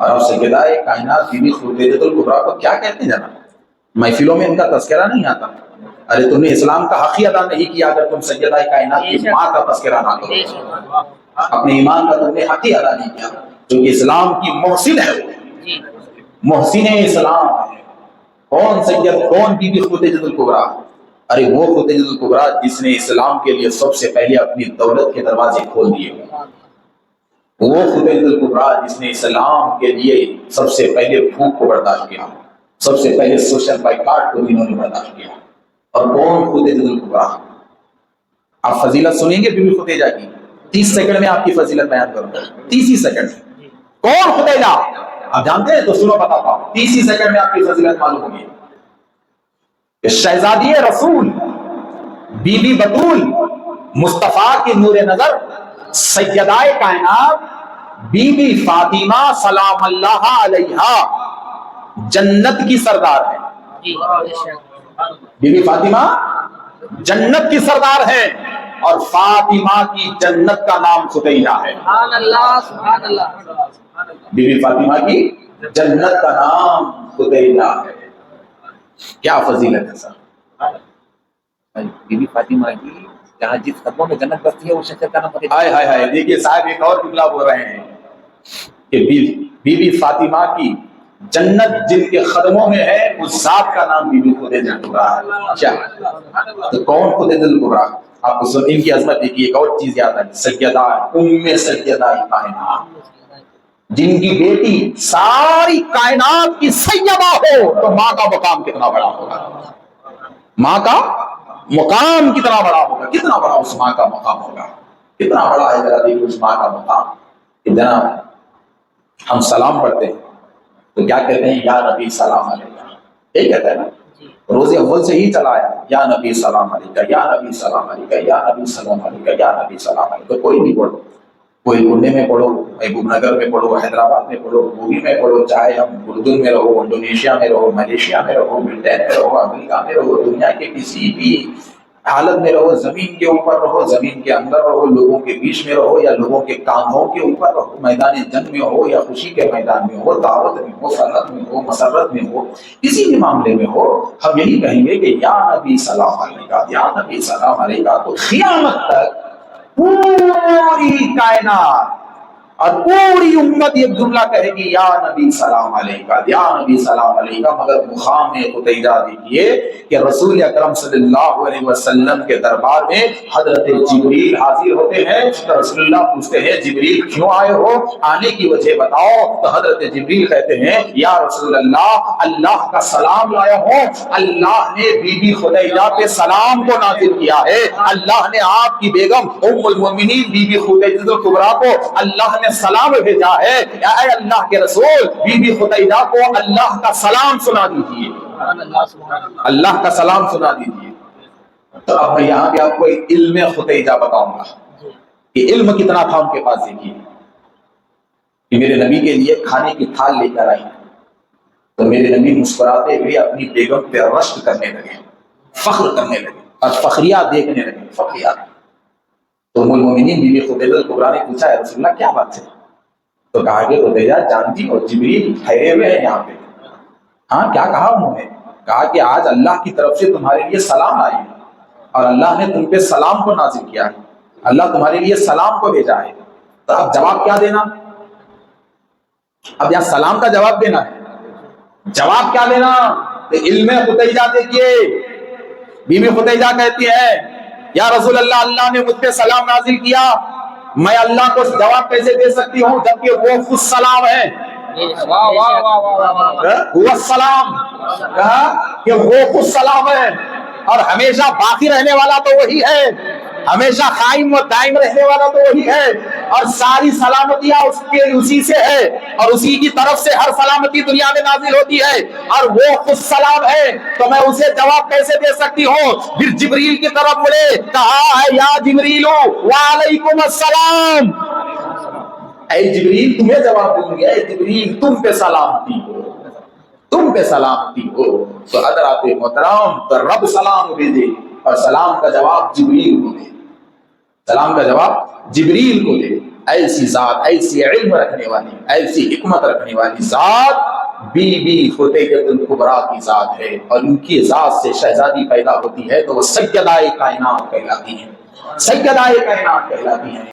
اور آپ سیدہ کائنات بی بی خدیجہ الکبریٰ کو کیا کہتے ہیں جناب؟ محفلوں میں ان کا تذکرہ نہیں آتا؟ ارے تم نے اسلام کا حق ہی ادا نہیں کیا اگر تم سیدہ کائنات کی ماں کا تذکرہ نہ کرو، اپنے ایمان کا تم نے حق ہی ادا نہیں کیا، جو کہ اسلام کی محسن ہے، محسن اسلام ہے۔ کون بی بی خدیجہ الکبریٰ؟ ارے وہ خدیجہ الکبریٰ جس نے اسلام کے لیے سب سے پہلے اپنی دولت کے دروازے کھول دیے، وہ خدیجہ الکبریٰ جس نے اسلام کے لیے سب سے پہلے بھوک کو برداشت کیا، سب سے پہلے سوشل بائیکاٹ کو جنہوں نے برداشت کیا۔ اور کون خدیجہ الکبریٰ؟ آپ فضیلت سنیں گے بی بی خدیجہ کی، 30 سیکنڈ میں آپ کی فضیلت بیان کروں گا، 30 ہی سیکنڈ۔ کون خدیجہ؟ آپ جانتے ہیں تو سنو بتاتا ہوں، 30 ہی سیکنڈ میں آپ کی فضیلت معلوم ہوگی۔ شہزادی رسول، بی بی بطول، مصطفیٰ کی نور نظر، سیدہ کائنات بی بی فاطمہ سلام اللہ علیہا جنت کی سردار ہے۔ بی بی فاطمہ جنت کی سردار ہے، اور فاطمہ کی جنت کا نام خدیجہ ہے۔ سبحان اللہ، سبحان اللہ۔ بی بی فاطمہ کی جنت کا نام خدیجہ ہے۔ کیا فضیلت ہے سر؟ بی بی فاطمہ کی جہاں جس قدموں میں جنت بستی ہے وہ شخصیت کا نام خدیجہ۔ ہائے ہائے ہائے، دیکھیے صاحب ایک اور جملہ بول رہے ہیں کہ بی بی فاطمہ کی جنت جن کے قدموں میں ہے اس ذات کا نام بی بی خدیجہ الکبریٰ ہے۔ کیا تو کون خدیجہ الکبریٰ؟ آپ کو سن ان کی عظمت دیکھیے، ایک اور چیز یاد ہے، سیدہ ام سیدہ کائنات، جن کی بیٹی ساری کائنات کی سیدہ ہو تو ماں کا مقام کتنا بڑا ہوگا؟ ماں کا مقام کتنا بڑا ہوگا؟ کتنا بڑا اس ماں کا مقام ہوگا؟ کتنا بڑا ہے ذرا دیکھیں اس ماں کا مقام۔ کہ جناب ہم سلام پڑھتے ہیں تو کیا کہتے ہیں؟ یا نبی سلام علیکہ، یہ کہتے ہیں نا، روز اول سے ہی چلا ہے، یا نبی سلام علیکہ، یا نبی سلام علیکہ، یا نبی سلام علیکہ، یا نبی سلام علیکہ۔ کوئی بھی پڑھو، کوئی پونے میں پڑھو، محبوب نگر میں پڑھو، حیدرآباد میں پڑھو، ممبئی میں پڑھو، چاہے ہم اردن میں رہو، انڈونیشیا میں رہو، ملیشیا میں رہو، برٹین میں رہو، امریکہ میں رہو، دنیا کے کسی بھی حالت میں رہو، زمین کے اوپر رہو، زمین کے اندر رہو، لوگوں کے بیچ میں رہو یا لوگوں کے کاندھوں کے اوپر رہو، میدان جنگ میں ہو یا خوشی کے میدان میں ہو، دعوت میں ہو، فرحت میں ہو، مسرت میں ہو، کسی بھی معاملے میں ہو، ہم یہی کہیں گے کہ یا نبی سلام علیکہ، یا نبی سلام علیکہ۔ تو قیامت تک پوری کائنات اور پوری امت یہ جملہ کہے گی یا نبی سلام علیکہ، یا نبی سلام علیکہ۔ مگر مقام خدیجہ دیکھیے کہ رسول اکرم صلی اللہ علیہ وسلم کے دربار میں حضرت جبریل حاضر ہوتے ہیں تو رسول اللہ پوچھتے ہیں جبریل کیوں آئے ہو؟ آنے کی وجہ بتاؤ۔ تو حضرت جبریل کہتے ہیں یا رسول اللہ، اللہ کا سلام لایا ہوں، اللہ نے بی بی خدیجہ پہ سلام کو نازل کیا ہے، اللہ نے آپ کی بیگم ام المومنین بی بی خدیجہ الکبریٰ کو اللہ نے سلام بھیجا ہے، اے اللہ کے رسول بی بی خدیجہ کو اللہ کا سلام سنا دیجیے، اللہ کا سلام سنا دیجیے۔ تو اب میں یہاں پہ آپ کو علم خدیجہ بتاؤں گا کہ علم کتنا تھا ان کے پاس۔ دیکھیے کہ میرے نبی کے لیے کھانے کی تھال لے کر آئی تو میرے نبی مسکراتے ہوئے اپنی بیگم پہ رشک کرنے لگے، فخر کرنے لگے اور فخریات دیکھنے لگے، فخریات۔ تو ام المومنین بی بی خدیجہ الکبریٰ نے پوچھا ہے رسول اللہ کیا بات ہے؟ تو کہا کہ خدیجہ جانتی ہو جبریل ٹھہرے ہوئے ہیں یہاں پہ۔ ہاں کیا کہا انہوں نے؟ کہا کہ آج اللہ کی طرف سے تمہارے لیے سلام آئی ہے اور اللہ نے تم پہ سلام کو نازل کیا ہے، اللہ تمہارے لیے سلام کو بھیجا ہے۔ تو اب جواب کیا دینا؟ اب یہاں سلام کا جواب دینا ہے، جواب کیا دینا؟ تو علم خدیجہ دیکھیے، بی بی خدیجہ کہتی ہے یا رسول اللہ، اللہ نے مجھ پہ سلام نازل کیا، میں اللہ کو جواب کیسے دے سکتی ہوں جبکہ وہ خود سلام ہے؟ وہ السلام، کہا کہ وہ خود سلام ہے اور ہمیشہ باقی رہنے والا تو وہی ہے، ہمیشہ قائم و دائم رہنے والا تو وہی ہے، اور ساری سلامتیاں اسی سے ہے اور اسی کی طرف سے ہر سلامتی دنیا میں نازل ہوتی ہے اور وہ خود سلام ہے، تو میں اسے جواب کیسے دے سکتی ہوں؟ پھر جبریل کی طرف مڑے، کہا ہے یا جبریل وعلیکم السلام، اے جبریل تمہیں جواب دوں گی، اے جبریل تم پہ سلامتی ہو، تم پہ سلامتی ہو۔ تو حضرات محترم تو رب سلام بھیجے اور سلام کا جواب جبریل کو دے، سلام کا جواب جبریل کو دے۔ ایسی ذات، ایسی علم رکھنے والی، ایسی حکمت رکھنے والی ذات بی بی خدیجہ کبریٰ کی ذات ہے، اور ان کی ذات سے شہزادی پیدا ہوتی ہے تو وہ سیدہ کائنات کہلاتی ہیں، سیدہ کائنات کہلاتی ہیں۔